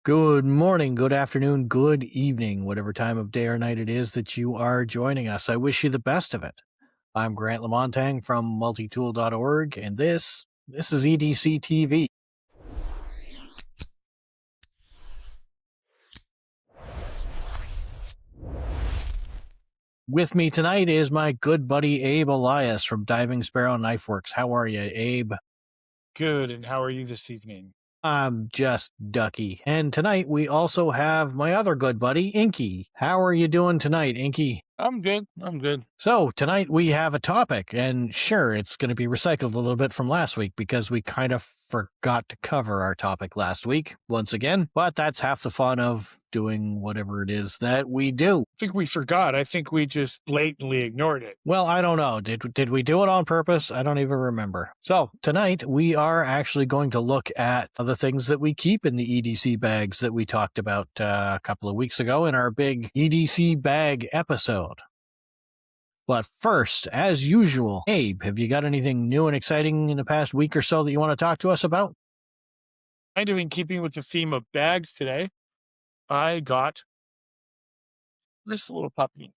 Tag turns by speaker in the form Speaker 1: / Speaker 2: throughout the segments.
Speaker 1: Good morning, good afternoon, good evening, whatever time of day or night it is that you are joining us. I wish you the best of it. I'm Grant Lamontang from Multitool.org, and this is EDC-TV. With me tonight is my good buddy Abe Elias from Diving Sparrow Knife Works. How are you, Abe?
Speaker 2: Good, and how are you this evening?
Speaker 1: I'm just ducky. And tonight we also have my other good buddy, Inky. How are you doing tonight, Inky?
Speaker 2: I'm good.
Speaker 1: So tonight we have a topic, and sure, it's going to be recycled a little bit from last week because we kind of forgot to cover our topic last week once again, but that's half the fun of doing whatever it is that we do.
Speaker 2: I think we forgot. I think we just blatantly ignored it.
Speaker 1: Well, I don't know. Did we do it on purpose? I don't even remember. So tonight we are actually going to look at the things that we keep in the EDC bags that we talked about a couple of weeks ago in our big EDC bag episode. But first, as usual, Abe, have you got anything new and exciting in the past week or so that you want to talk to us about?
Speaker 2: Kind of in keeping with the theme of bags today, I got this little puppy.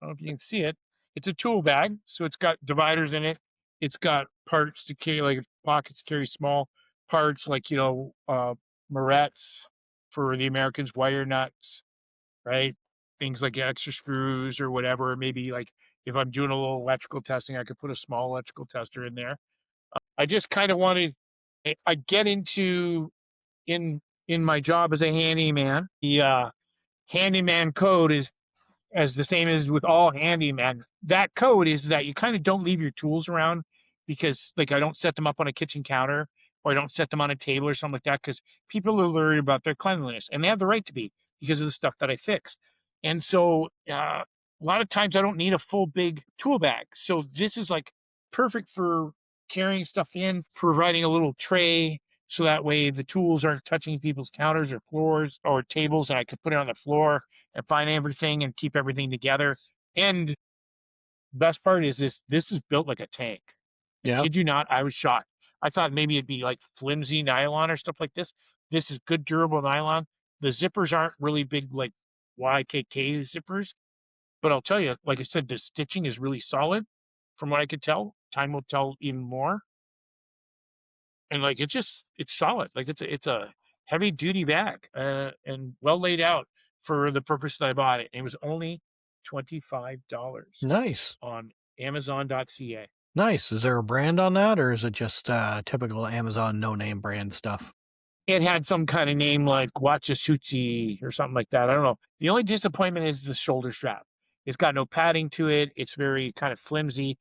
Speaker 2: I don't know if you can see it. It's a tool bag, so it's got dividers in it. It's got parts to carry, like pockets to carry small parts, like, Morettes for the Americans, wire nuts, right? Things like extra screws or whatever. Maybe like if I'm doing a little electrical testing, I could put a small electrical tester in there. I just kind of wanted, I get into in my job as a handyman. The handyman code is as the same as with all handyman. That code is that you kind of don't leave your tools around because, like, I don't set them up on a kitchen counter or I don't set them on a table or something like that because people are worried about their cleanliness and they have the right to be because of the stuff that I fix. And so a lot of times I don't need a full big tool bag. So this is like perfect for carrying stuff in, providing a little tray so that way the tools aren't touching people's counters or floors or tables, and I could put it on the floor and find everything and keep everything together. And best part is this is built like a tank. I
Speaker 1: Yeah.
Speaker 2: kid you not, I was shocked. I thought maybe it'd be like flimsy nylon or stuff like this. This is good durable nylon. The zippers aren't really big like YKK zippers, but I'll tell you, like I said, the stitching is really solid from what I could tell. Time will tell even more. And like it's solid. Like it's a heavy duty bag and well laid out for the purpose that I bought it. It was only $25
Speaker 1: Nice.
Speaker 2: on Amazon.ca.
Speaker 1: Nice. Is there a brand on that, or is it just typical Amazon no-name brand stuff?
Speaker 2: It had some kind of name like Wachasuchi or something like that. I don't know. The only disappointment is the shoulder strap. It's got no padding to it. It's very kind of flimsy.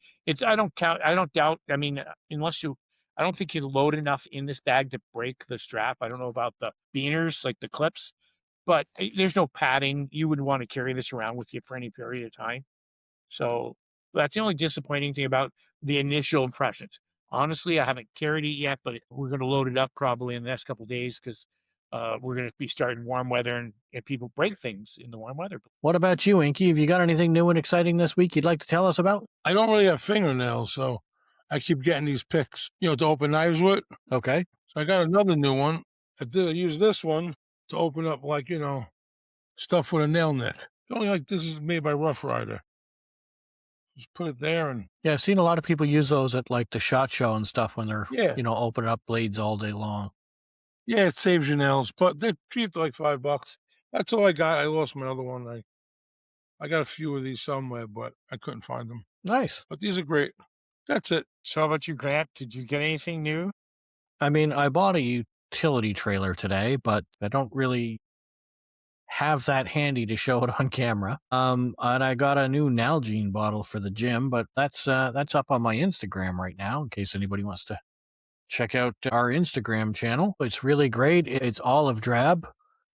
Speaker 2: I don't doubt. I mean, I don't think you load enough in this bag to break the strap. I don't know about the beaners, like the clips, but there's no padding. You wouldn't want to carry this around with you for any period of time. So that's the only disappointing thing about the initial impressions. Honestly, I haven't carried it yet, but we're going to load it up probably in the next couple of days because we're going to be starting warm weather and people break things in the warm weather.
Speaker 1: What about you, Inky? Have you got anything new and exciting this week you'd like to tell us about?
Speaker 3: I don't really have fingernails, so I keep getting these picks, to open knives with.
Speaker 1: Okay.
Speaker 3: So I got another new one. I use this one to open up, like, stuff with a nail nick. It's only like this is made by Rough Rider. Just put it there and...
Speaker 1: Yeah, I've seen a lot of people use those at like the SHOT Show and stuff when they're,
Speaker 3: Yeah.
Speaker 1: Opening up blades all day long.
Speaker 3: Yeah, it saves your nails, but they're cheap, like $5. That's all I got. I lost my other one. I got a few of these somewhere, but I couldn't find them.
Speaker 1: Nice.
Speaker 3: But these are great. That's it.
Speaker 2: So how about you, Grant? Did you get anything new?
Speaker 1: I mean, I bought a utility trailer today, but I don't really have that handy to show it on camera. And I got a new Nalgene bottle for the gym, but that's up on my Instagram right now in case anybody wants to check out our Instagram channel. It's really great. It's olive drab,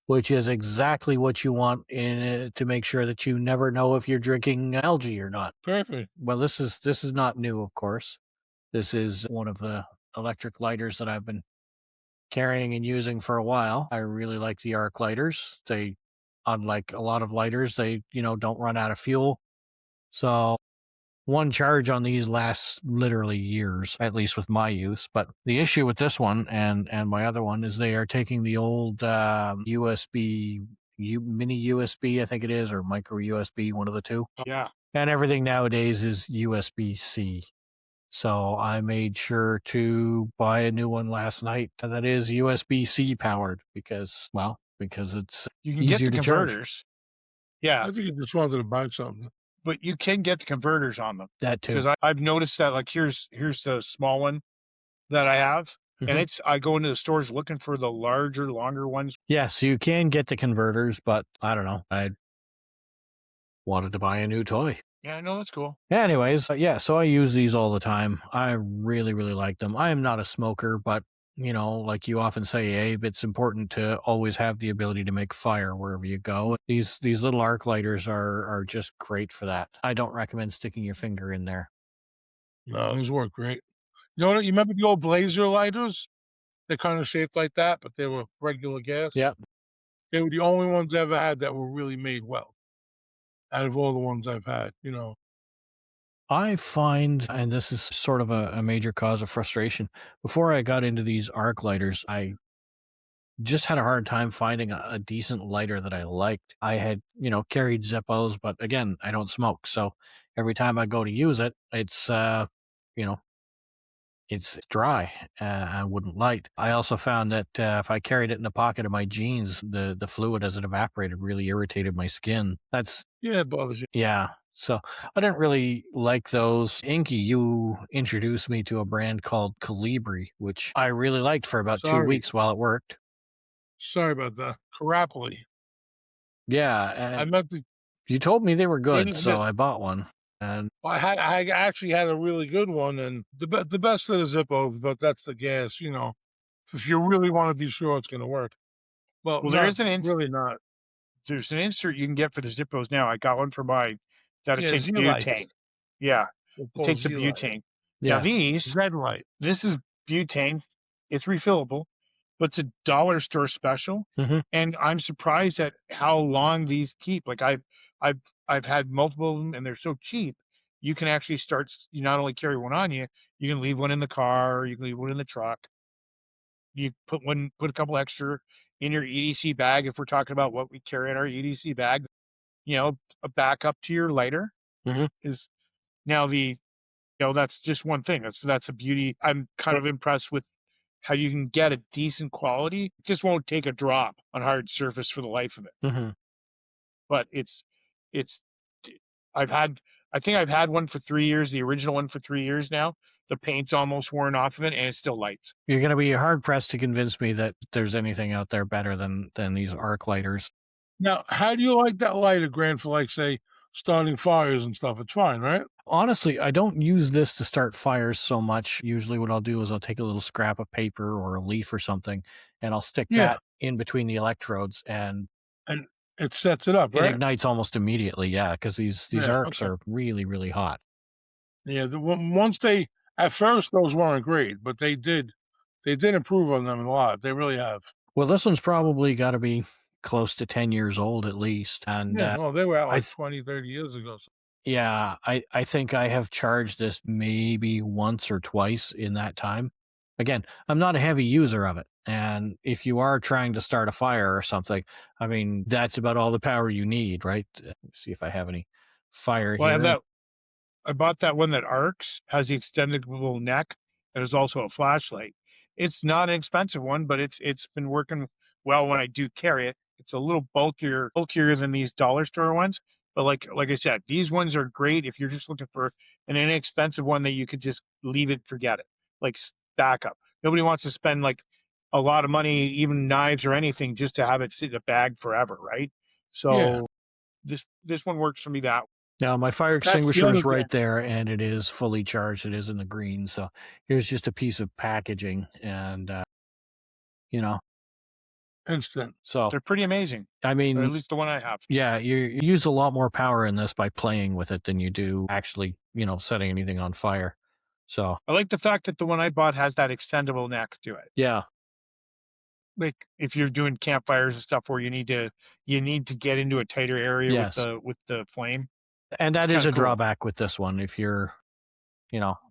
Speaker 1: which is exactly what you want to make sure that you never know if you're drinking algae or not.
Speaker 3: Perfect.
Speaker 1: Well, this is not new, of course. This is one of the electric lighters that I've been carrying and using for a while. I really like the arc lighters. They, unlike a lot of lighters, they, don't run out of fuel. So one charge on these lasts literally years, at least with my use. But the issue with this one and my other one is they are taking the old USB, mini USB, I think it is, or micro USB, one of the two.
Speaker 2: Yeah.
Speaker 1: And everything nowadays is USB-C. So I made sure to buy a new one last night that is USB-C powered because it's
Speaker 2: You can get
Speaker 1: easier
Speaker 2: the
Speaker 1: to charge.
Speaker 2: converters. Yeah.
Speaker 3: I think you just wanted to buy something.
Speaker 2: But you can get the converters on them.
Speaker 1: That too.
Speaker 2: Because I've noticed that, like, here's the small one that I have. And
Speaker 1: Mhm.
Speaker 2: I go into the stores looking for the larger, longer ones.
Speaker 1: Yes, you can get the converters, but I don't know. I wanted to buy a new toy.
Speaker 2: Yeah, I know, that's cool.
Speaker 1: Anyways, yeah, so I use these all the time. I really, really like them. I am not a smoker, but like you often say, Abe, it's important to always have the ability to make fire wherever you go. These little arc lighters are just great for that. I don't recommend sticking your finger in there.
Speaker 3: No, these work great. You know what? You remember the old Blazer lighters? They're kind of shaped like that, but they were regular gas.
Speaker 1: Yep.
Speaker 3: They were the only ones I ever had that were really made well out of all the ones I've had,
Speaker 1: I find, and this is sort of a major cause of frustration, before I got into these arc lighters, I just had a hard time finding a decent lighter that I liked. I had, carried Zippos, but again, I don't smoke. So every time I go to use it, you know, it's dry. I wouldn't light. I also found that if I carried it in the pocket of my jeans, the fluid as it evaporated really irritated my skin.
Speaker 3: Yeah, it bothers you.
Speaker 1: Yeah. So I didn't really like those. Inky, you introduced me to a brand called Calibri, which I really liked for about 2
Speaker 3: Sorry.
Speaker 1: weeks while it worked.
Speaker 3: Sorry about that. Carapoli.
Speaker 1: Yeah,
Speaker 3: I meant to.
Speaker 1: you told me they were good,
Speaker 3: Yeah,
Speaker 1: so I bought one. And
Speaker 3: I actually had a really good one, and the best of the Zippos, but that's the gas, if you really want to be sure it's going to work. Well,
Speaker 2: Well, there is
Speaker 3: really not.
Speaker 2: there's an insert you can get for the Zippos now. I got one for mine that it
Speaker 3: Yeah,
Speaker 2: takes
Speaker 3: Z-Light.
Speaker 2: butane. Yeah,
Speaker 3: They're
Speaker 2: it
Speaker 3: called
Speaker 2: takes the
Speaker 3: Z-Light.
Speaker 2: butane. Now
Speaker 1: yeah,
Speaker 2: these,
Speaker 3: Red light.
Speaker 2: this is butane. It's refillable, but it's a dollar store special.
Speaker 1: Mhm.
Speaker 2: And I'm surprised at how long these keep. Like I've had multiple of them, and they're so cheap. You can actually you not only carry one on you, you can leave one in the car, you can leave one in the truck. You put a couple extra in your EDC bag. If we're talking about what we carry in our EDC bag, a backup to your lighter
Speaker 1: Mhm.
Speaker 2: is now that's just one thing. That's a beauty. I'm kind of impressed with how you can get a decent quality. It just won't take a drop on hard surface for the life of it.
Speaker 1: Mhm.
Speaker 2: But it's I've had I think I've had one for 3 years, the original one for 3 years now. The paint's almost worn off of it, and it still lights.
Speaker 1: You're going to be hard pressed to convince me that there's anything out there better than these arc lighters.
Speaker 3: Now, how do you like that lighter, Grant, for like, say, starting fires and stuff? It's fine, right?
Speaker 1: Honestly, I don't use this to start fires so much. Usually, what I'll do is I'll take a little scrap of paper or a leaf or something, and I'll stick
Speaker 3: Yeah.
Speaker 1: that in between the electrodes, and
Speaker 3: And it sets it up,
Speaker 1: it
Speaker 3: right?
Speaker 1: ignites almost immediately. Yeah, because these
Speaker 3: Yeah,
Speaker 1: arcs
Speaker 3: okay.
Speaker 1: are really, really hot.
Speaker 3: Yeah, once at first those weren't great, but they did improve on them a lot. They really have.
Speaker 1: Well, this one's probably got to be close to 10 years old at least, and
Speaker 3: Yeah, well, they were out
Speaker 1: I
Speaker 3: like
Speaker 1: th-
Speaker 3: 20, 30 years ago.
Speaker 1: yeah, I think I have charged this maybe once or twice in that time. Again, I'm not a heavy user of it. And if you are trying to start a fire or something, I mean, that's about all the power you need, right? Let me see if I have any fire
Speaker 2: Well, I have
Speaker 1: here.
Speaker 2: I bought that one that arcs, has the extendable neck, and is also a flashlight. It's not an expensive one, but it's been working well when I do carry it. It's a little bulkier than these dollar store ones. But like I said, these ones are great if you're just looking for an inexpensive one that you could just leave it, forget it, like backup. Nobody wants to spend like a lot of money, even knives or anything, just to have it sit in a bag forever, right?
Speaker 3: Yeah,
Speaker 2: So this one works for me that.
Speaker 1: Now, my fire
Speaker 3: that's the
Speaker 1: extinguisher
Speaker 3: other
Speaker 1: is
Speaker 3: thing.
Speaker 1: right there, and it is fully charged. It is in the green. So here's just a piece of packaging, and you know,
Speaker 3: Instant.
Speaker 1: so
Speaker 2: They're pretty amazing,
Speaker 1: I
Speaker 2: or at
Speaker 1: mean,
Speaker 2: least the one I have.
Speaker 1: yeah, you use a lot more power in this by playing with it than you do actually, setting anything on fire. So
Speaker 2: I like the fact that the one I bought has that extendable neck to it.
Speaker 1: yeah,
Speaker 2: Like if you're doing campfires and stuff where you need to get into a tighter area
Speaker 1: yes.
Speaker 2: with the flame.
Speaker 1: And
Speaker 2: It's
Speaker 1: that is
Speaker 2: kind
Speaker 1: a
Speaker 2: of cool.
Speaker 1: drawback with this one. If you're,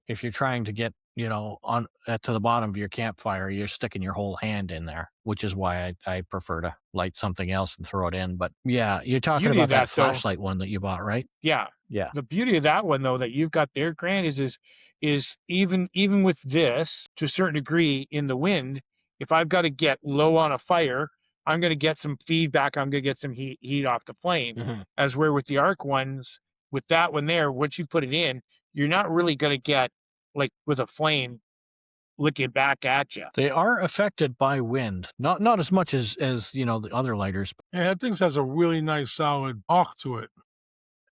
Speaker 1: if you're trying to get, on to the bottom of your campfire, you're sticking your whole hand in there, which is why I prefer to light something else and throw it in. But yeah, you're talking
Speaker 2: Beauty of
Speaker 1: about that
Speaker 2: that though,
Speaker 1: flashlight one that you bought, right?
Speaker 2: yeah.
Speaker 1: Yeah.
Speaker 2: The beauty of that one though that you've got there, Grant, is even with this to a certain degree in the wind, if I've got to get low on a fire, I'm going to get some feedback. I'm going to get some heat off the flame.
Speaker 1: Mhm.
Speaker 2: As where with the arc ones, with that one there, once you put it in, you're not really going to get like with a flame licking back at you.
Speaker 1: They are affected by wind, not as much as the other lighters.
Speaker 3: Yeah, that thing has a really nice solid arc to it.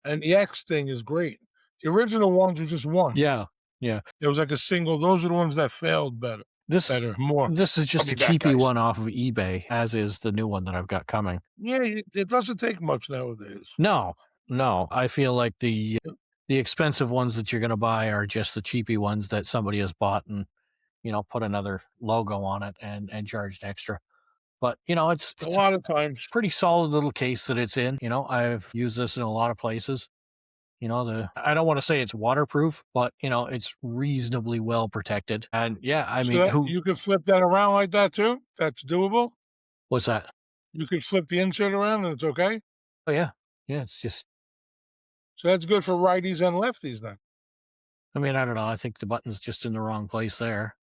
Speaker 3: And the X thing is great. The original ones were just one.
Speaker 1: Yeah, yeah.
Speaker 3: It was like a single. Those are the ones that failed better.
Speaker 1: This
Speaker 3: More.
Speaker 1: this is just
Speaker 2: I'll
Speaker 1: a
Speaker 2: be back,
Speaker 1: cheapy
Speaker 2: guys.
Speaker 1: one off of eBay, as is the new one that I've got coming.
Speaker 3: Yeah, it doesn't take much nowadays.
Speaker 1: No, I feel like the expensive ones that you're going to buy are just the cheapy ones that somebody has bought and put another logo on it and charged extra. But it's
Speaker 3: A lot of times.
Speaker 1: pretty solid little case that it's in. I've used this in a lot of places. I don't want to say it's waterproof, but it's reasonably well protected. And yeah, I
Speaker 3: So
Speaker 1: mean,
Speaker 3: you can flip that around like that too? That's doable?
Speaker 1: what's that?
Speaker 3: You can flip the insert around and it's okay?
Speaker 1: Oh yeah, it's just.
Speaker 3: So that's good for righties and lefties then.
Speaker 1: I mean, I don't know. I think the button's just in the wrong place there.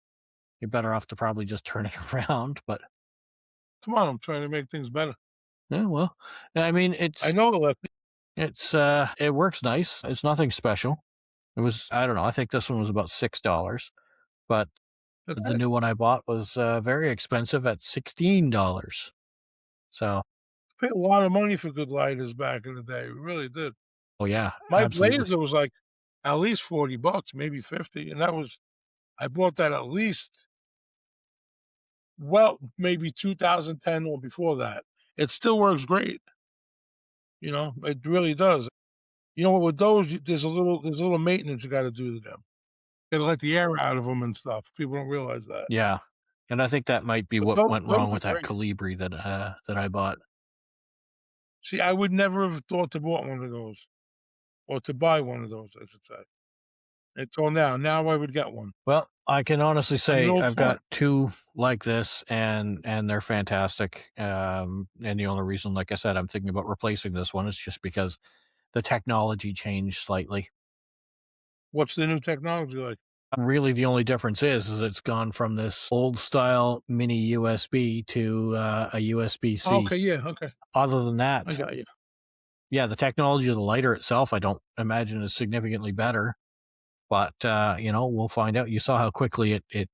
Speaker 1: You're better off to probably just turn it around. But
Speaker 3: Come on, I'm trying to make things better.
Speaker 1: yeah, well, I mean,
Speaker 3: I know the lefty.
Speaker 1: it works nice. It's nothing special. It was, I don't know. I think this one was about $6, but
Speaker 3: That's
Speaker 1: the
Speaker 3: it.
Speaker 1: new one I bought was very expensive at $16. So,
Speaker 3: Paid a lot of money for good lighters back in the day. We really did.
Speaker 1: oh yeah,
Speaker 3: My
Speaker 1: absolutely.
Speaker 3: Blazer was like at least $40, maybe 50. And I bought that at least, maybe 2010 or before that. It still works great. It really does. With those, there's a little maintenance you got to do to them. Got to let the air out of them and stuff. People don't realize that.
Speaker 1: Yeah, and I think that might be
Speaker 3: But
Speaker 1: what went wrong
Speaker 3: those are
Speaker 1: with that
Speaker 3: great.
Speaker 1: Calibri that I bought.
Speaker 3: See, I would never have thought to bought one of those or to buy one of those, I should say. Until now. Now I would get one.
Speaker 1: Well, I can honestly
Speaker 3: I'm an
Speaker 1: say
Speaker 3: old
Speaker 1: I've
Speaker 3: fart.
Speaker 1: got two like this, and they're fantastic. And the only reason, like I said, I'm thinking about replacing this one is just because the technology changed slightly.
Speaker 3: What's the new technology like?
Speaker 1: Really, the only difference is it's gone from this old style mini USB to a USB-C.
Speaker 3: Okay, yeah, okay.
Speaker 1: Other than
Speaker 3: I
Speaker 1: that,
Speaker 3: got you.
Speaker 1: yeah, the technology of the lighter itself, I don't imagine is significantly better. But we'll find out. You saw how quickly it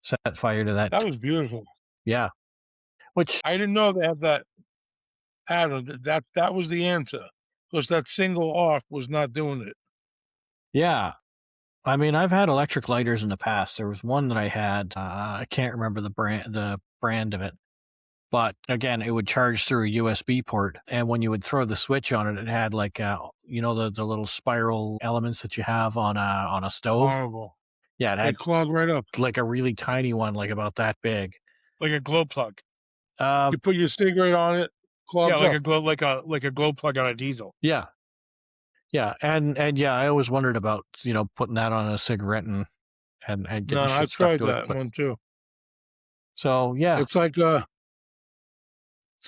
Speaker 1: set fire to that.
Speaker 3: That was beautiful.
Speaker 1: Yeah, which
Speaker 3: I didn't know they had that pattern. That was the answer. Because that single arc was not doing it.
Speaker 1: yeah. I mean, I've had electric lighters in the past. There was one that I had. I can't remember the brand of it, but again, it would charge through a USB port, and when you would throw the switch on it, it had like the little spiral elements that you have on a stove.
Speaker 3: Horrible.
Speaker 1: Yeah, it
Speaker 3: They
Speaker 1: had
Speaker 3: clog right up.
Speaker 1: like a really tiny one, like about that big.
Speaker 2: Like a glow plug.
Speaker 3: You put your cigarette on it, clogs
Speaker 2: Yeah,
Speaker 3: up.
Speaker 2: like a glow plug on a diesel.
Speaker 1: Yeah. Yeah, and yeah, I always wondered about putting that on a cigarette and getting
Speaker 3: No,
Speaker 1: shit
Speaker 3: I've
Speaker 1: stuck
Speaker 3: tried
Speaker 1: to it.
Speaker 3: that
Speaker 1: But,
Speaker 3: one too.
Speaker 1: so yeah,
Speaker 3: It's like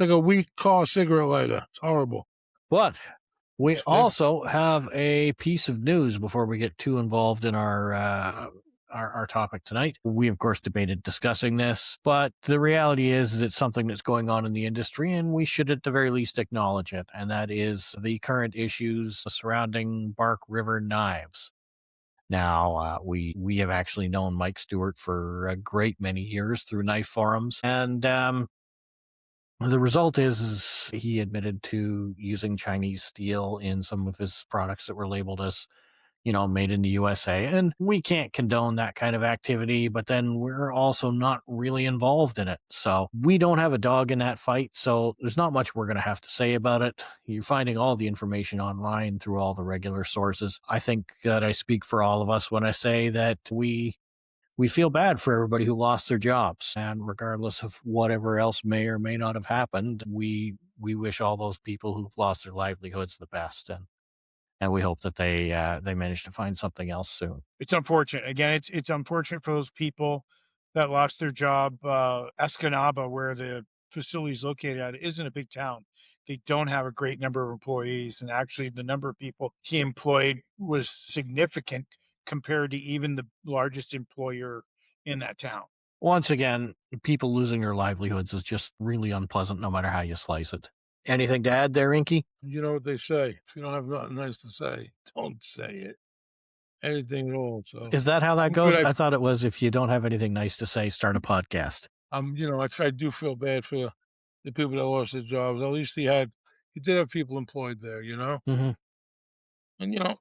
Speaker 3: a weak car cigarette lighter. It's horrible.
Speaker 1: but we
Speaker 3: It's-
Speaker 1: also have a piece of news before we get too involved in our topic tonight. We of course debated discussing this, but the reality is it's something that's going on in the industry, and we should at the very least acknowledge it. And that is the current issues surrounding Bark River knives. Now, we have actually known Mike Stewart for a great many years through knife forums, and the result is he admitted to using Chinese steel in some of his products that were labeled as, made in the USA. And we can't condone that kind of activity, but then we're also not really involved in it. So we don't have a dog in that fight. So there's not much we're going to have to say about it. You're finding all the information online through all the regular sources. I think that I speak for all of us when I say that we feel bad for everybody who lost their jobs. And regardless of whatever else may or may not have happened, we wish all those people who've lost their livelihoods the best. And and we hope that they manage to find something else soon.
Speaker 2: It's unfortunate. Again, it's unfortunate for those people that lost their job. Escanaba, where the facility is located at, isn't a big town. They don't have a great number of employees, and actually, the number of people he employed was significant compared to even the largest employer in that town.
Speaker 1: Once again, people losing their livelihoods is just really unpleasant, no matter how you slice it. Anything to add there, Inky?
Speaker 3: You know what they say: if you don't have nothing nice to say, don't say it. Anything at all. So
Speaker 1: Is that how that
Speaker 3: I'm
Speaker 1: goes?
Speaker 3: good.
Speaker 1: I thought it was if you don't have anything nice to say, start a podcast.
Speaker 3: I do feel bad for the people that lost their jobs. At least he did have people employed there,
Speaker 1: Mm-hmm.
Speaker 3: and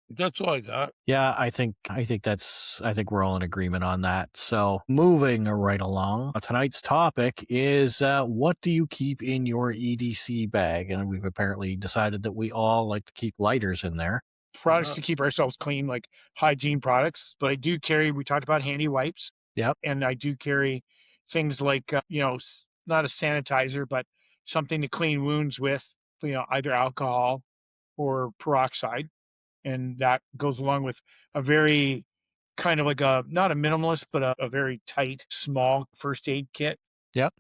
Speaker 3: that's all I got.
Speaker 1: Yeah, I think we're all in agreement on that. So moving right along, tonight's topic is what do you keep in your EDC bag? And we've apparently decided that we all like to keep lighters in there.
Speaker 2: Products to keep ourselves clean, like hygiene products. But I do carry, we talked about handy wipes.
Speaker 1: Yep.
Speaker 2: And I do carry things like, not a sanitizer, but something to clean wounds with, either alcohol or peroxide. And that goes along with a very kind of like not a minimalist, but a very tight, small first aid kit.
Speaker 1: Yep.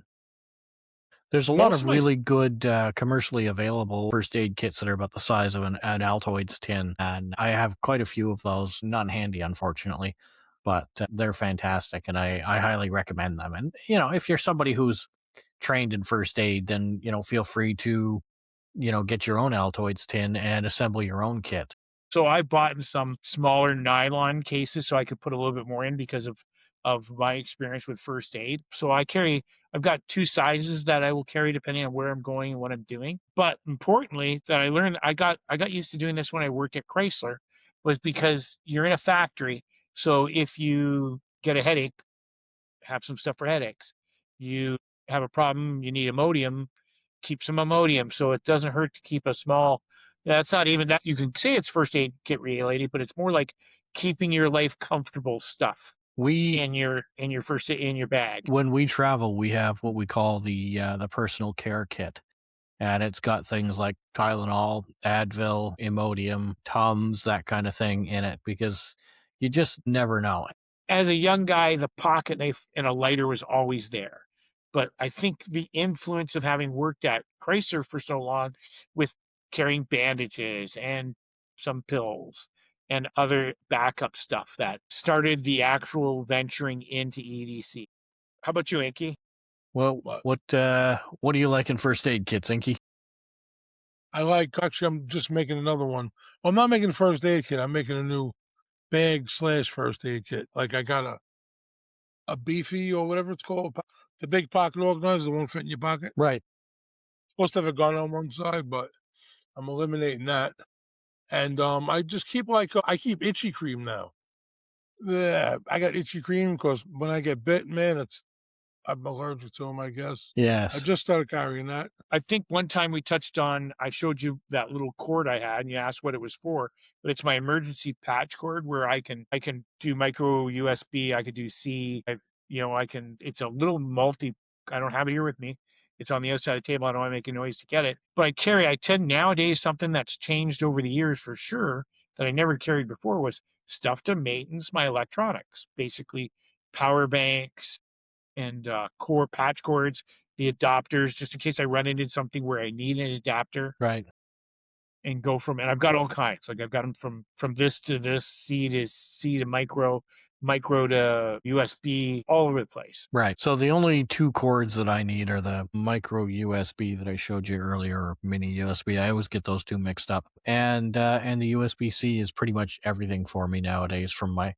Speaker 1: There's a lot
Speaker 2: Most
Speaker 1: of
Speaker 2: of my
Speaker 1: really good commercially available first aid kits that are about the size of an Altoids tin, and I have quite a few of those. Not handy, unfortunately, but they're fantastic, and I highly recommend them. And if you're somebody who's trained in first aid, then feel free to get your own Altoids tin and assemble your own kit.
Speaker 2: So I bought in some smaller nylon cases so I could put a little bit more in because of my experience with first aid. So I've got two sizes that I will carry depending on where I'm going and what I'm doing. But importantly, that I learned, I got used to doing this when I worked at Chrysler, was because you're in a factory. So if you get a headache, have some stuff for headaches. You have a problem, you need Imodium, keep some Imodium. So it doesn't hurt to keep a small. That's not even that. You can say it's first aid kit related, but it's more like keeping your life comfortable stuff in your in your bag.
Speaker 1: When we travel, we have what we call the personal care kit, and it's got things like Tylenol, Advil, Imodium, Tums, that kind of thing in it, because you just never know.
Speaker 2: As a young guy, the pocket knife and a lighter was always there. But I think the influence of having worked at Chrysler for so long with carrying bandages and some pills and other backup stuff that started the actual venturing into EDC. How about you, Inky?
Speaker 1: Well,
Speaker 3: What?
Speaker 1: what do you like in first aid kits, Inky?
Speaker 3: Actually, I'm just making another one. Well, I'm not making a first aid kit. I'm making a new bag/first aid kit. Like I got a beefy or whatever it's called, the big pocket organizer that won't fit in your pocket.
Speaker 1: Right.
Speaker 3: Supposed to have a gun on one side, but I'm eliminating that. And I just keep I keep itchy cream now. Yeah, I got itchy cream because when I get bit, man, I'm allergic to them, I guess. I
Speaker 1: Yes.
Speaker 3: just started carrying that.
Speaker 2: I think one time we touched on, I showed you that little cord I had and you asked what it was for, but it's my emergency patch cord where I can do micro USB, I could do C, it's a little I don't have it here with me. It's on the outside of the table. I don't want to make a noise to get it, but I tend nowadays, something that's changed over the years for sure that I never carried before was stuff to maintenance my electronics, basically power banks and core patch cords, the adapters, just in case I run into something where I need an adapter.
Speaker 1: Right.
Speaker 2: And I've got all kinds. Like I've got them from this to this, C to micro to USB, all over the place.
Speaker 1: Right. So the only two cords that I need are the micro USB that I showed you earlier, or mini USB. I always get those two mixed up. And the USB-C is pretty much everything for me nowadays, from my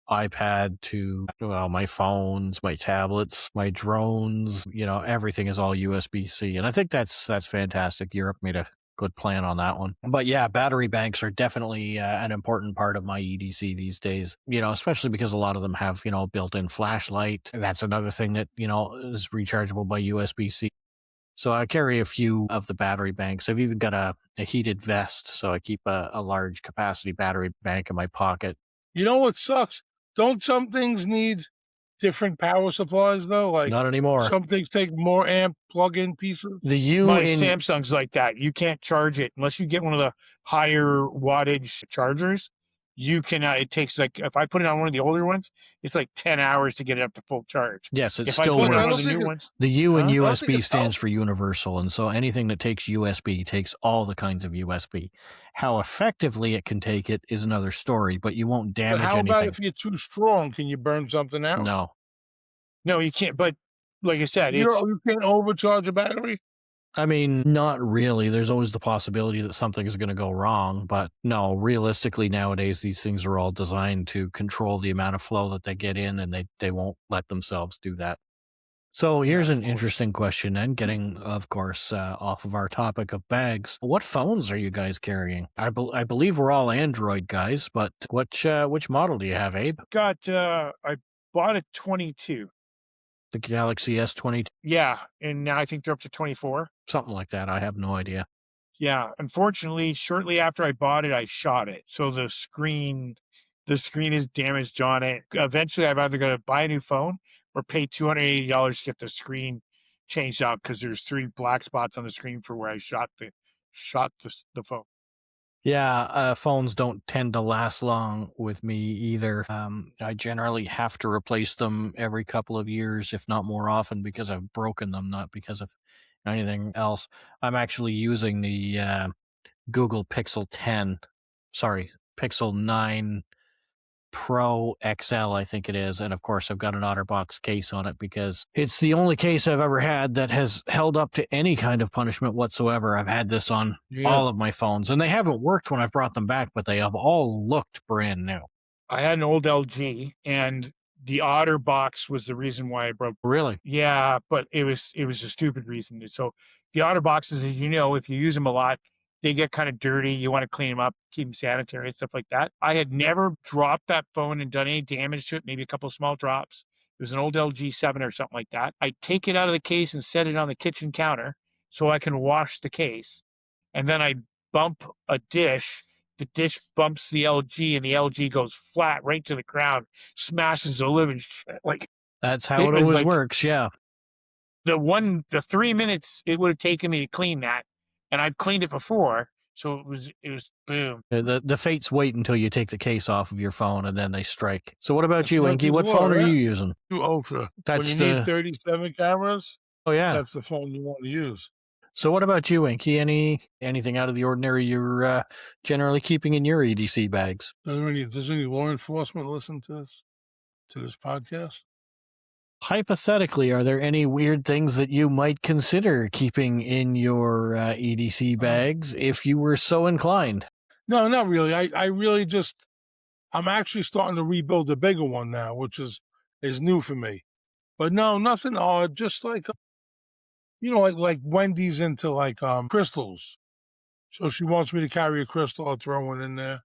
Speaker 1: iPad to my phones, my tablets, my drones. Everything is all USB-C, and I think that's fantastic. Europe made a good plan on that one. But yeah, battery banks are definitely an important part of my EDC these days. Especially because a lot of them have built-in flashlight. That's another thing that is rechargeable by USB-C. So I carry a few of the battery banks. I've even got a heated vest, so I keep a large capacity battery bank in my pocket.
Speaker 3: You know what sucks? Don't some things need different power supplies though? Like
Speaker 1: Not anymore.
Speaker 3: some things take more amp plug-in pieces.
Speaker 1: The U
Speaker 2: My
Speaker 1: in
Speaker 2: Samsung's like that. You can't charge it unless you get one of the higher wattage chargers. You can. It takes like if I put it on one of the older ones, it's like 10 hours to get it up to full charge.
Speaker 1: yes, it
Speaker 2: If I
Speaker 1: still
Speaker 2: put it on one
Speaker 3: I
Speaker 2: of
Speaker 1: works.
Speaker 3: don't
Speaker 2: the
Speaker 3: think
Speaker 2: new
Speaker 3: it,
Speaker 2: ones,
Speaker 1: The U in
Speaker 2: huh?
Speaker 3: I don't think
Speaker 1: USB
Speaker 3: it's
Speaker 1: stands
Speaker 3: out.
Speaker 1: for universal, and so anything that takes USB takes all the kinds of USB. How effectively it can take it is another story, but you won't
Speaker 3: But
Speaker 1: damage
Speaker 3: how about
Speaker 1: anything.
Speaker 3: if you're too strong? Can you burn something out?
Speaker 1: No.
Speaker 2: No, you can't. But like I said,
Speaker 3: You
Speaker 2: it's
Speaker 3: know, you can't overcharge a battery.
Speaker 1: I mean, not really. There's always the possibility that something is going to go wrong, but no, realistically nowadays these things are all designed to control the amount of flow that they get in, and they won't let themselves do that. So
Speaker 3: Yeah,
Speaker 1: here's
Speaker 3: of
Speaker 1: an
Speaker 3: course.
Speaker 1: interesting question then, getting, of course, off of our topic of bags. What phones are you guys carrying? I believe we're all Android guys, but which model do you have, Abe?
Speaker 2: got. I bought a 22.
Speaker 1: The Galaxy S22,
Speaker 2: Yeah, and now I think they're up to 24.
Speaker 1: something like that. I have no idea.
Speaker 2: Yeah, unfortunately, shortly after I bought it, I shot it. So the screen is damaged on it. Eventually, I've either got to buy a new phone or pay $280 to get the screen changed out because there's 3 black spots on the screen for where I shot the phone.
Speaker 1: Yeah, phones don't tend to last long with me either. I generally have to replace them every couple of years, if not more often, because I've broken them, not because of anything else. I'm actually using the Google Pixel 10, sorry, Pixel 9 Pro XL, I think it is. And of course, I've got an OtterBox case on it because it's the only case I've ever had that has held up to any kind of punishment whatsoever. I've had this on
Speaker 3: Yeah,
Speaker 1: all of my phones, and they haven't worked when I've brought them back, but they have all looked brand new.
Speaker 2: I had an old LG, and the OtterBox was the reason why I broke.
Speaker 1: Really?
Speaker 2: Yeah, but it was a stupid reason. So the OtterBoxes, as you know, if you use them a lot, they get kind of dirty. You want to clean them up, keep them sanitary and stuff like that. I had never dropped that phone and done any damage to it, maybe a couple of small drops. It was an old LG 7 or something like that. I take it out of the case and set it on the kitchen counter so I can wash the case. And then I bump a dish. The dish bumps the LG, and the LG goes flat right to the ground, smashes the living shit. Like
Speaker 1: That's how
Speaker 2: it
Speaker 1: it
Speaker 2: was
Speaker 1: always
Speaker 2: like
Speaker 1: works. Yeah.
Speaker 2: the 3 minutes it would have taken me to clean that, and I've cleaned it before, so it was boom.
Speaker 1: The fates wait until you take the case off of your phone and then they strike. So what about
Speaker 3: that's
Speaker 1: you,
Speaker 3: Murphy's
Speaker 1: Inky? What
Speaker 3: Law,
Speaker 1: phone are
Speaker 3: right?
Speaker 1: you using?
Speaker 3: Too ultra. When
Speaker 1: That's
Speaker 3: you need
Speaker 1: the
Speaker 3: 37 cameras,
Speaker 1: oh yeah.
Speaker 3: that's the phone you want to use.
Speaker 1: So what about you, Inky? Anything out of the ordinary you're generally keeping in your EDC bags?
Speaker 3: Does any law enforcement listen to this podcast?
Speaker 1: Hypothetically, are there any weird things that you might consider keeping in your EDC bags if you were so inclined?
Speaker 3: No, not really. I really just I'm actually starting to rebuild a bigger one now, which is new for me. But no, nothing odd. Just like like Wendy's into like crystals. So she wants me to carry a crystal. I'll throw one in there.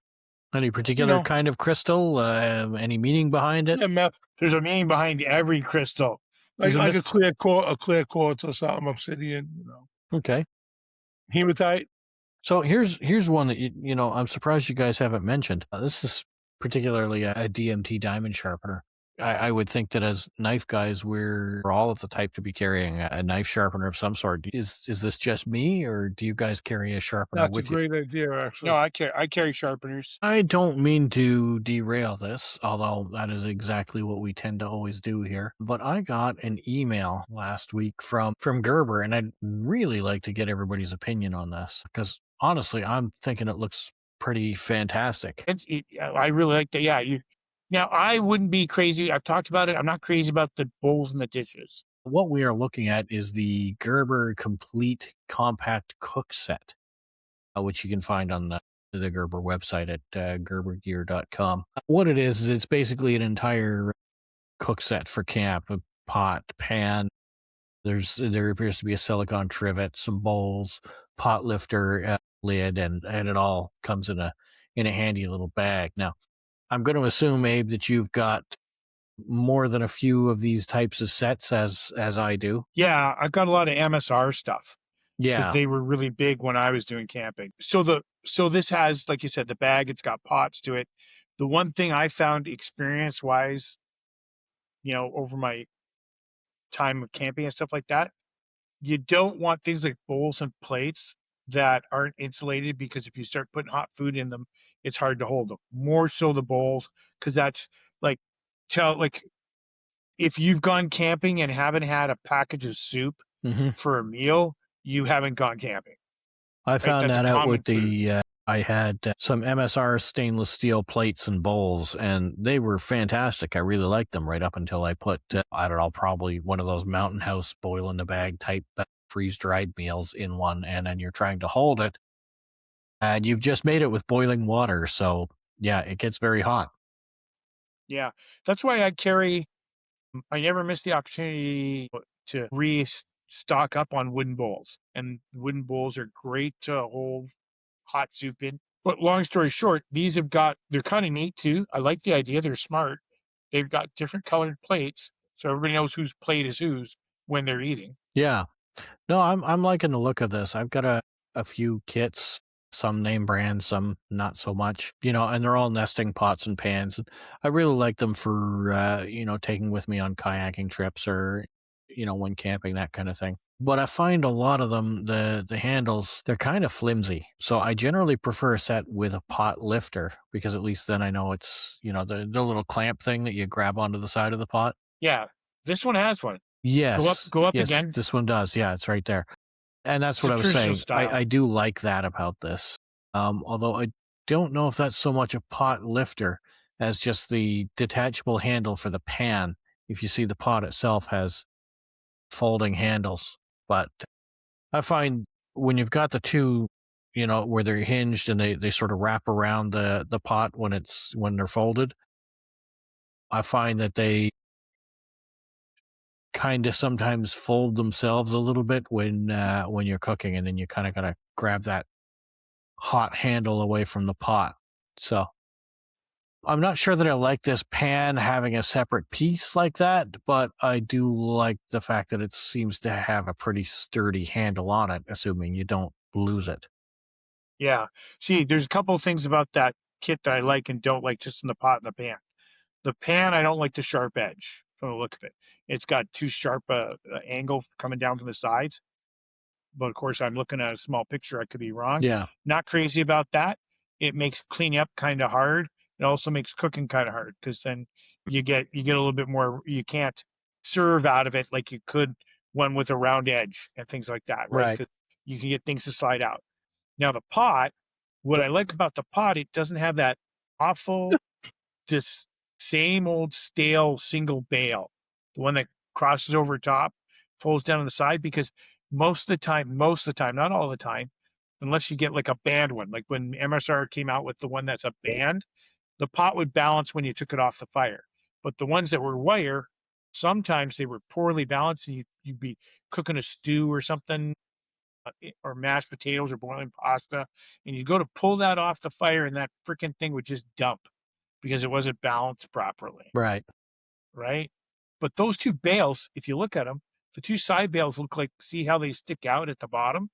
Speaker 1: Any particular
Speaker 3: know.
Speaker 1: kind of crystal? Any meaning behind it?
Speaker 3: Yeah, meth.
Speaker 2: There's a meaning behind every crystal.
Speaker 3: Like
Speaker 2: There's
Speaker 3: a clear quartz or something, obsidian.
Speaker 1: Okay.
Speaker 3: Hematite.
Speaker 1: So here's one that I'm surprised you guys haven't mentioned. This is particularly a DMT diamond sharpener. I would think that as knife guys, we're all of the type to be carrying a knife sharpener of some sort. Is this just me, or do you guys carry a sharpener
Speaker 3: That's a
Speaker 1: with you?
Speaker 3: great idea, actually.
Speaker 2: No, I carry sharpeners.
Speaker 1: I don't mean to derail this, although that is exactly what we tend to always do here. But I got an email last week from Gerber, and I'd really like to get everybody's opinion on this because honestly, I'm thinking it looks pretty fantastic.
Speaker 2: I really like that. Yeah, Now, I wouldn't be crazy. I've talked about it. I'm not crazy about the bowls and the dishes.
Speaker 1: What we are looking at is the Gerber Complete Compact Cook Set, which you can find on the Gerber website at gerbergear.com. What it is it's basically an entire cook set for camp: a pot, pan. There appears to be a silicone trivet, some bowls, pot lifter, lid, and it all comes in a handy little bag. Now, I'm going to assume, Abe, that you've got more than a few of these types of sets as I do.
Speaker 2: Yeah, I've got a lot of MSR stuff.
Speaker 1: Yeah.
Speaker 2: They were really big when I was doing camping. So this has, like you said, the bag, it's got pots to it. The one thing I found experience-wise, over my time of camping and stuff like that. You don't want things like bowls and plates that aren't insulated, because if you start putting hot food in them, it's hard to hold them. More so the bowls, because that's like if you've gone camping and haven't had a package of soup for a meal, you haven't gone camping.
Speaker 1: I found
Speaker 2: That's a
Speaker 1: that out
Speaker 2: common
Speaker 1: with the, I had some MSR stainless steel plates and bowls, and they were fantastic. I really liked them right up until I put, I don't know, probably one of those Mountain House boil in the bag type freeze-dried meals in one, and then you're trying to hold it, and you've just made it with boiling water, so yeah, it gets very hot.
Speaker 2: Yeah, that's why I never miss the opportunity to restock up on wooden bowls, and wooden bowls are great to hold hot soup in. But long story short, they're kind of neat too. I like the idea. They're smart. They've got different colored plates, so everybody knows whose plate is whose when they're eating.
Speaker 1: Yeah. No, I'm liking the look of this. I've got a few kits, some name brands, some not so much, and they're all nesting pots and pans. And I really like them for, taking with me on kayaking trips or, when camping, that kind of thing. But I find a lot of them, the handles, they're kind of flimsy. So I generally prefer a set with a pot lifter, because at least then I know it's, the little clamp thing that you grab onto the side of the pot.
Speaker 2: Yeah, this one has one.
Speaker 1: Yes.
Speaker 2: Go up
Speaker 1: Yes,
Speaker 2: again.
Speaker 1: this one does. Yeah, it's right there. And that's
Speaker 2: It's
Speaker 1: what
Speaker 2: a
Speaker 1: I was
Speaker 2: traditional
Speaker 1: saying.
Speaker 2: style.
Speaker 1: I do like that about this. Although I don't know if that's so much a pot lifter as just the detachable handle for the pan. If you see, the pot itself has folding handles. But I find when you've got the two, where they're hinged and they sort of wrap around the pot when they're folded, I find that they kind of sometimes fold themselves a little bit when you're cooking, and then you kind of got to grab that hot handle away from the pot. So I'm not sure that I like this pan having a separate piece like that, but I do like the fact that it seems to have a pretty sturdy handle on it, assuming you don't lose it.
Speaker 2: Yeah. See, there's a couple of things about that kit that I like and don't like, just in the pot and the pan. The pan, I don't like the sharp edge from the look of it. It's got too sharp angle coming down from the sides. But of course, I'm looking at a small picture. I could be wrong.
Speaker 1: Yeah.
Speaker 2: Not crazy about that. It makes cleaning up kind of hard. It also makes cooking kind of hard, because then you get a little bit more. You can't serve out of it like you could one with a round edge and things like that, right?
Speaker 1: Right.
Speaker 2: Because you can get things to slide out. Now the pot, what I like about the pot, it doesn't have that awful, just same old stale single bale, the one that crosses over top, folds down on the side, because most of the time, not all the time, unless you get like a band one, like when MSR came out with the one that's a band, the pot would balance when you took it off the fire. But the ones that were wire, sometimes they were poorly balanced, and you'd be cooking a stew or something, or mashed potatoes or boiling pasta, and you go to pull that off the fire, and that freaking thing would just dump because it wasn't balanced properly,
Speaker 1: Right.
Speaker 2: right? But those two bales, if you look at them, the two side bales look like, see how they stick out at the bottom?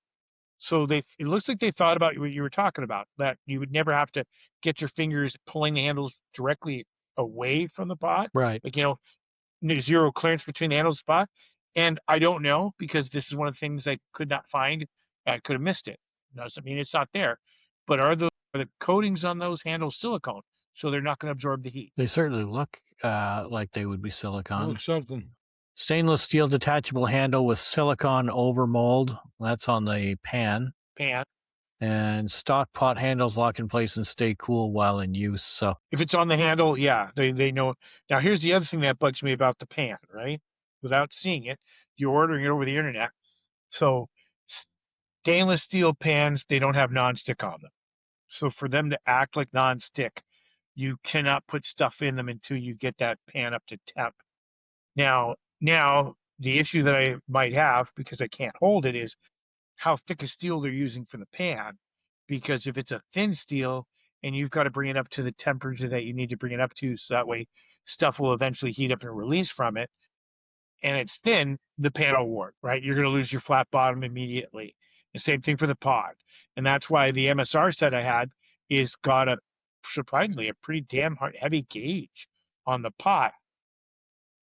Speaker 2: So it looks like they thought about what you were talking about, that you would never have to get your fingers pulling the handles directly away from the pot.
Speaker 1: Right.
Speaker 2: Like, zero clearance between the handle spot. And I don't know, because this is one of the things I could not find. I could have missed it. Doesn't mean it's not there. But are the coatings on those handles silicone, so they're not going to absorb the heat?
Speaker 1: They certainly look like they would be
Speaker 3: That
Speaker 1: silicone.
Speaker 3: looks something.
Speaker 1: Stainless steel detachable handle with silicone overmold. That's on the pan. And stock pot handles lock in place and stay cool while in use. So
Speaker 2: If it's on the handle, yeah, they know. Now, here's the other thing that bugs me about the pan, right? Without seeing it, you're ordering it over the internet. So stainless steel pans, they don't have nonstick on them. So for them to act like nonstick, you cannot put stuff in them until you get that pan up to temp. Now the issue that I might have, because I can't hold it, is how thick a steel they're using for the pan. Because if it's a thin steel and you've got to bring it up to the temperature that you need to bring it up to, so that way stuff will eventually heat up and release from it, and it's thin, the pan will warp, right? You're going to lose your flat bottom immediately. The same thing for the pod. And that's why the MSR set I had is got surprisingly a pretty damn heavy gauge on the pot.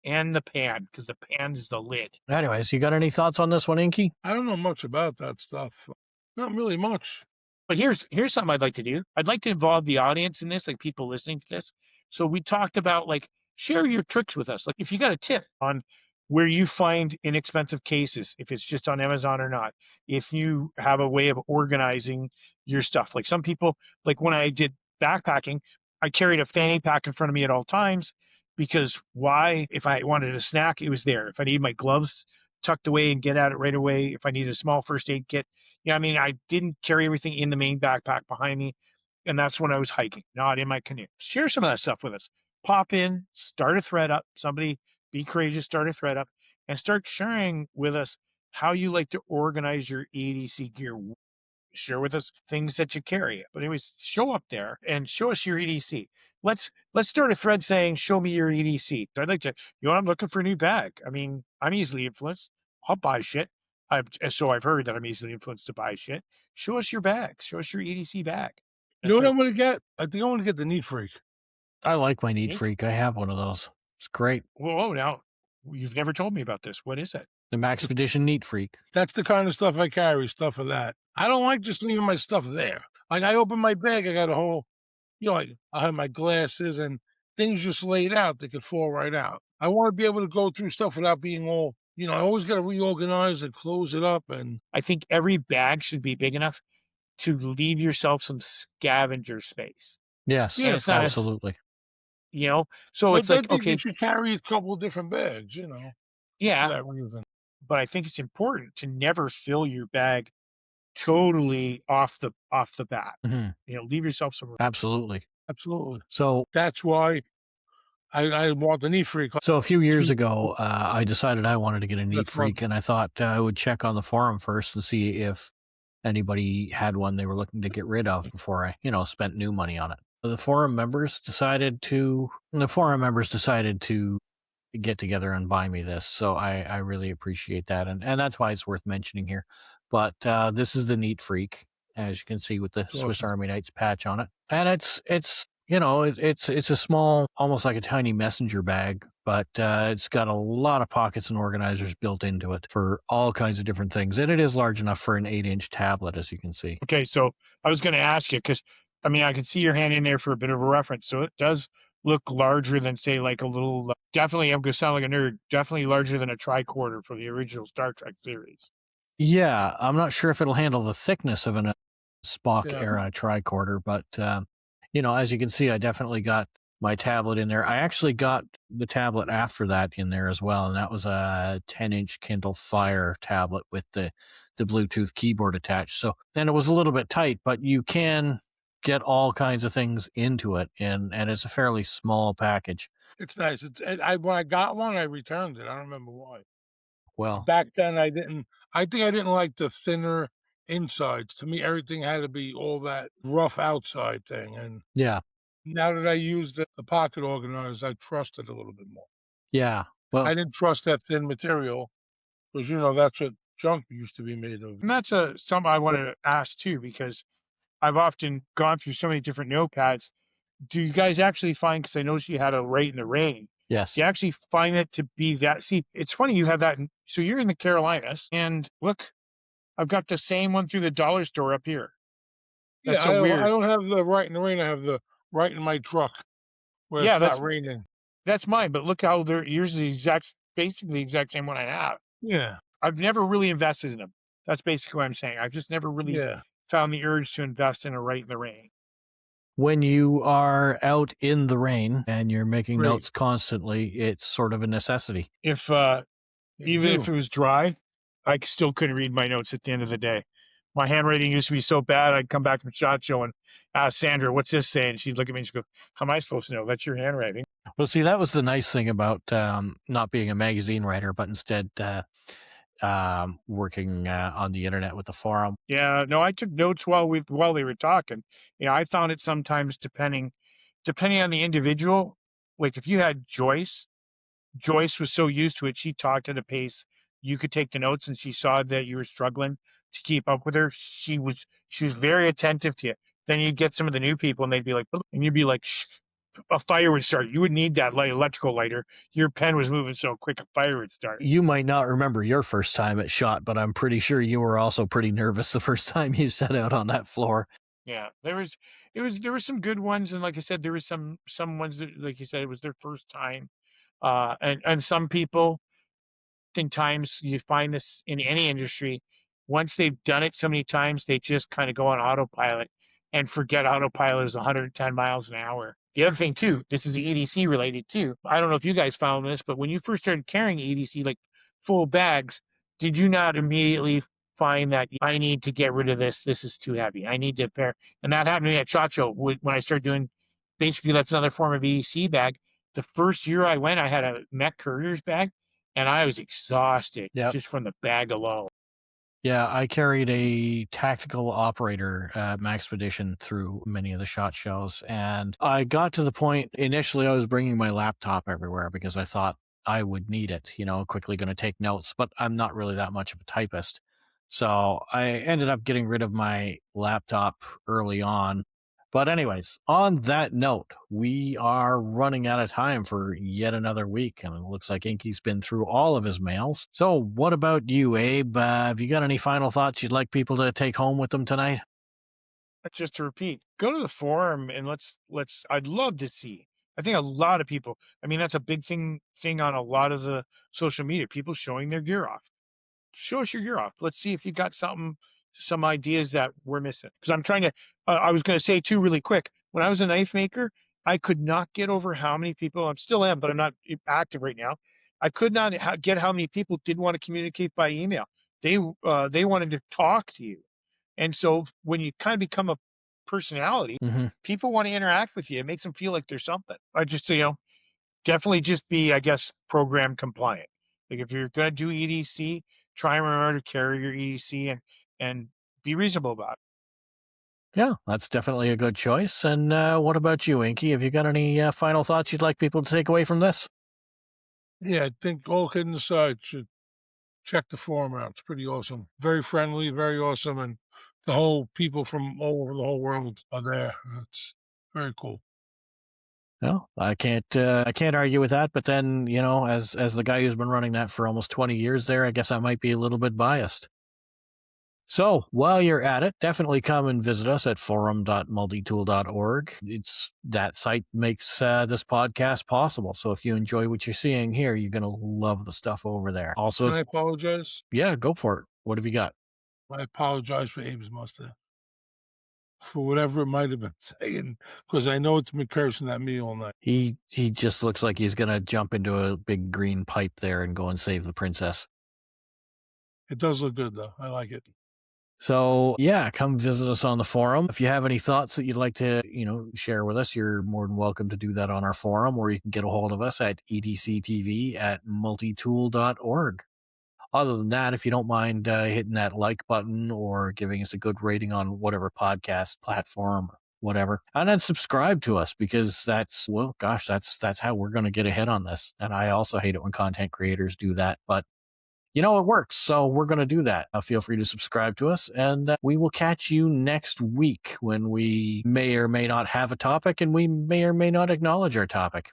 Speaker 2: and the pan, because the pan is the lid.
Speaker 1: Anyways, you got any thoughts on this one, Inky?
Speaker 3: I don't know much about that stuff. Not really much.
Speaker 2: But here's something I'd like to do. I'd like to involve the audience in this, like people listening to this. So we talked about like share your tricks with us. Like if you got a tip on where you find inexpensive cases, if it's just on Amazon or not, if you have a way of organizing your stuff. Like some people, like when I did backpacking, I carried a fanny pack in front of me at all times because why? If I wanted a snack, it was there. If I needed my gloves tucked away and get at it right away, if I needed a small first aid kit, I mean, I didn't carry everything in the main backpack behind me, and that's when I was hiking, not in my canoe. Share some of that stuff with us. Pop in, start a thread up. Somebody be courageous, start a thread up, and start sharing with us how you like to organize your EDC gear. Share with us things that you carry. But anyways, show up there and show us your EDC. Let's start a thread saying, show me your EDC. I'd like to, I'm looking for a new bag. I mean, I'm easily influenced. I'll buy shit. So I've heard that I'm easily influenced to buy shit. Show us your bag. Show us your EDC bag.
Speaker 3: You know what I'm going to get? I think I want to get the Neat Freak.
Speaker 1: I like my Neat Freak. I have one of those. It's great.
Speaker 2: Whoa, now, you've never told me about this. What is it?
Speaker 1: The Maxpedition Neat Freak.
Speaker 3: That's the kind of stuff I carry, stuff of that. I don't like just leaving my stuff there. Like I open my bag, I got a whole, like I have my glasses and things just laid out. They could fall right out. I want to be able to go through stuff without being all, I always got to reorganize and close it up. And
Speaker 2: I think every bag should be big enough to leave yourself some scavenger space.
Speaker 1: Yes,
Speaker 2: it's
Speaker 1: not absolutely.
Speaker 2: So it's like, okay,
Speaker 3: you should carry a couple of different bags,
Speaker 2: yeah,
Speaker 3: for that reason.
Speaker 2: But I think it's important to never fill your bag totally off the bat.
Speaker 1: Mm-hmm.
Speaker 2: Leave yourself some room.
Speaker 3: Absolutely.
Speaker 1: So
Speaker 3: that's why I want the Neat Freak.
Speaker 1: So a few years ago, I decided I wanted to get a Neat Freak, and I thought I would check on the forum first to see if anybody had one they were looking to get rid of before I, spent new money on it. The forum members decided to get together and buy me this, so I really appreciate that, and that's why it's worth mentioning here. But this is the Neat Freak, as you can see with the Swiss Army Knights patch on it, and it's a small, almost like a tiny messenger bag, but it's got a lot of pockets and organizers built into it for all kinds of different things, and it is large enough for an 8-inch tablet, as you can see.
Speaker 2: Okay, so I was going to ask you because I mean I can see your hand in there for a bit of a reference, so it does look larger than, say, like a little, definitely, I'm going to sound like a nerd, definitely larger than a tricorder for the original Star Trek series.
Speaker 1: Yeah, I'm not sure if it'll handle the thickness of a Spock-era tricorder, but, as you can see, I definitely got my tablet in there. I actually got the tablet after that in there as well, and that was a 10-inch Kindle Fire tablet with the Bluetooth keyboard attached. And it was a little bit tight, but you can get all kinds of things into it, and it's a fairly small package.
Speaker 3: It's nice. When I got one, I returned it. I don't remember why.
Speaker 1: Well,
Speaker 3: back then I think I didn't like the thinner insides. To me, everything had to be all that rough outside thing. And
Speaker 1: yeah,
Speaker 3: now that I use the pocket organizer, I trust it a little bit more.
Speaker 1: Yeah, well,
Speaker 3: I didn't trust that thin material because that's what junk used to be made of.
Speaker 2: And that's something I wanted to ask too, because I've often gone through so many different notepads. Do you guys actually find, because I noticed you had a Right in the Rain.
Speaker 1: Yes.
Speaker 2: Do you actually find it to be that? See, it's funny you have that. So you're in the Carolinas, and look, I've got the same one through the dollar store up here.
Speaker 3: That's so weird. I don't have the Right in the Rain. I have the Right in my truck where it's not raining.
Speaker 2: That's mine, but look how yours is basically the exact same one I have.
Speaker 3: Yeah.
Speaker 2: I've never really invested in them. That's basically what I'm saying. I've just never really found the urge to invest in a Right in the Rain.
Speaker 1: When you are out in the rain and you're making notes constantly, it's sort of a necessity.
Speaker 2: If even if it was dry, I still couldn't read my notes at the end of the day. My handwriting used to be so bad, I'd come back from SHOT Show and ask Sandra, what's this saying? She'd look at me and she'd go, how am I supposed to know? That's your handwriting.
Speaker 1: Well, see, that was the nice thing about not being a magazine writer, but instead working on the internet with the forum.
Speaker 2: Yeah, no, I took notes while they were talking. I found it sometimes depending on the individual. Like if you had Joyce was so used to it, she talked at a pace you could take the notes, and she saw that you were struggling to keep up with her. She was very attentive to you. Then you'd get some of the new people, and they'd be like, and you'd be like, shh, a fire would start. You would need that electrical lighter. Your pen was moving so quick, a fire would start.
Speaker 1: You might not remember your first time at SHOT, but I'm pretty sure you were also pretty nervous the first time you set out on that floor.
Speaker 2: Yeah, there were some good ones, and like I said, there was some ones that, like you said, it was their first time. And some people, times you find this in any industry, once they've done it so many times, they just kind of go on autopilot and forget autopilot is 110 miles an hour. The other thing too, this is EDC related too. I don't know if you guys found this, but when you first started carrying EDC, like full bags, did you not immediately find that I need to get rid of this? This is too heavy. I need to pair. And that happened to me at SHOT Show when I started doing, basically that's another form of EDC bag. The first year I went, I had a mech courier's bag, and I was exhausted just from the bag alone.
Speaker 1: Yeah, I carried a tactical operator Maxpedition through many of the SHOT shows, and I got to the point, initially I was bringing my laptop everywhere because I thought I would need it, quickly going to take notes, but I'm not really that much of a typist. So I ended up getting rid of my laptop early on. But anyways, on that note, we are running out of time for yet another week, and it looks like Inky's been through all of his mails. So what about you, Abe? Have you got any final thoughts you'd like people to take home with them tonight?
Speaker 2: Just to repeat, go to the forum and let's I'd love to see. I think a lot of people, I mean, that's a big thing on a lot of the social media, people showing their gear off. Show us your gear off. Let's see if you got some ideas that we're missing. Because I'm trying to, I was going to say too, really quick, when I was a knife maker, I could not get over how many people, I still am, but I'm not active right now. I could not get how many people didn't want to communicate by email. They wanted to talk to you. And so when you kind of become a personality, people want to interact with you. It makes them feel like there's something. I just, definitely just be, I guess, program compliant. Like if you're going to do EDC, try and remember to carry your EDC and be reasonable about it.
Speaker 1: Yeah, that's definitely a good choice. And what about you, Inky? Have you got any final thoughts you'd like people to take away from this?
Speaker 3: Yeah, I think all kidding aside, should check the forum out. It's pretty awesome. Very friendly, very awesome. And the whole people from all over the whole world are there. It's very cool.
Speaker 1: No, I can't argue with that. But then, as the guy who's been running that for almost 20 years there, I guess I might be a little bit biased. So while you're at it, definitely come and visit us at forum.multitool.org. It's that site makes this podcast possible. So if you enjoy what you're seeing here, you're going to love the stuff over there. Also,
Speaker 3: Can I apologize?
Speaker 1: Yeah, go for it. What have you got?
Speaker 3: I apologize for Abe's mustache. For whatever it might have been saying, because I know it's been cursing at me all night.
Speaker 1: He just looks like he's going to jump into a big green pipe there and go and save the princess.
Speaker 3: It does look good, though. I like it.
Speaker 1: So, yeah, come visit us on the forum. If you have any thoughts that you'd like to, share with us, you're more than welcome to do that on our forum, or you can get a hold of us at EDC-TV at multitool.org. Other than that, if you don't mind hitting that like button or giving us a good rating on whatever podcast platform, whatever, and then subscribe to us, because that's how we're going to get ahead on this. And I also hate it when content creators do that, but it works. So we're going to do that. Feel free to subscribe to us, and we will catch you next week when we may or may not have a topic, and we may or may not acknowledge our topic.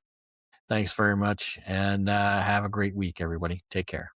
Speaker 1: Thanks very much, and have a great week, everybody. Take care.